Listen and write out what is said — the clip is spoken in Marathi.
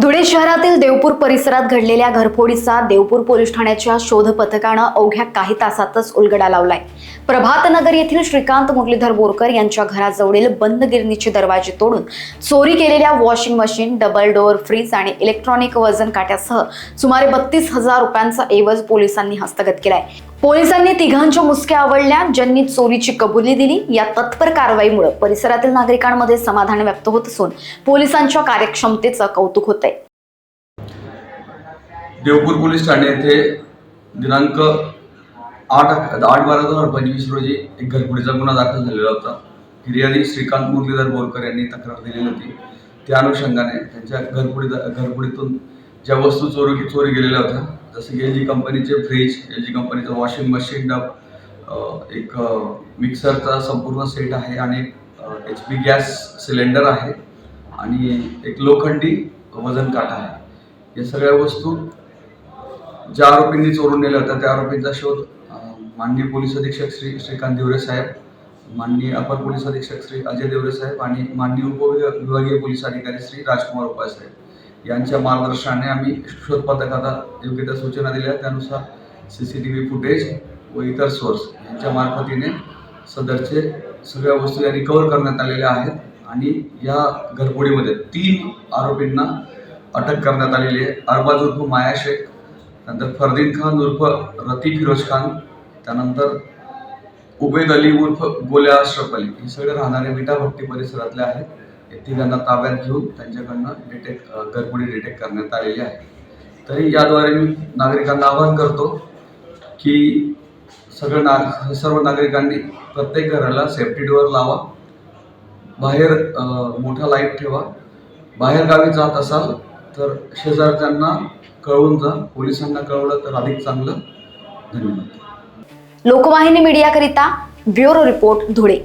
धुळे शहरातील देवपूर परिसरात घडलेल्या घरफोडीचा देवपूर पोलीस ठाण्याच्या शोध पथकानं अवघ्या काही तासातच उलगडा लावलाय। प्रभातनगर येथील श्रीकांत मुरलीधर बोरकर यांच्या घराजवळील बंद गिरणीचे दरवाजे तोडून चोरी केलेल्या washing machine, double door fridge आणि इलेक्ट्रॉनिक वजन काट्यासह सुमारे 32,000 रुपयांचा ऐवज पोलिसांनी हस्तगत केलाय। पोलिसांनी तिघांच्या मुसक्या आवळल्या, ज्यांनी चोरीची कबुली दिली। या तत्पर कारवाईमुळे परिसरातील नागरिकांमध्ये समाधान व्यक्त होत असून पोलिसांच्या कार्यक्षमतेचं कौतुक होत आहे। देवपूर पोलीस ठाणे येथे दिनांक 8/12/2025 रोजी एक घरफोडीचा गुन्हा दाखल झालेला होता। फिर्यादी श्रीकांत मुरलीधर बोरकर यांनी तक्रार दिली होती। त्या अनुषंगाने त्यांच्या घरफोडीतून ज्या वस्तू चोरी गेलेल्या होत्या, जसे की LG कंपनीचे फ्रीज, LG कंपनीचं वॉशिंग मशीन, एक मिक्सरचा संपूर्ण सेट आहे आणि HP गॅस सिलेंडर आहे आणि एक लोखंडी वजन काटा आहे। या सगळ्या वस्तू ज्या आरोपींनी चोरून नेल्या होत्या त्या आरोपींचा शोध माननीय पोलीस अधीक्षक श्री श्रीकांत देवरे साहेब, माननीय अपर पोलीस अधीक्षक श्री अजय देवरे साहेब आणि माननीय उपविभागीय पोलीस अधिकारी श्री राजकुमार उपाय साहेब यांच्या मार्गदर्शनाने आम्ही शोध पथकाला योग्य त्या सूचना दिल्या। त्यानुसार CCTV फुटेज व इतर सोर्स यांच्या मार्फतीने सदरचे सगळ्या वस्तू या रिकव्हर करण्यात आलेल्या आहेत आणि या घरफोडीमध्ये 3 आरोपींना अटक करण्यात आलेली आहे। अरबाज उर्फ माया शेख, त्यानंतर फरदीन खान उर्फ रती फिरोज खान, त्यानंतर उबेद अली उर्फ गोल्या अशरफ अली, हे सगळे राहणारे विटाभट्टी परिसरातले आहेत। या तिघांना ताब्यात घेऊन त्यांच्याकडनं घरफोडी डिटेक्ट करण्यात आलेली आहे। तरी याद्वारे मी नागरिकांना आवाहन करतो की सर्व नागरिकांनी प्रत्येक घराला सेफ्टी डोअर लावा, बाहेर मोठा लाईट ठेवा, बाहेर गावी जात असाल तर शेजारच्यांना कळवून जा, पोलिसांना कळवलं तर अधिक चांगलं। धन्यवाद। लोकवाहिनी मीडियाकरिता ब्युरो रिपोर्ट, धुळे।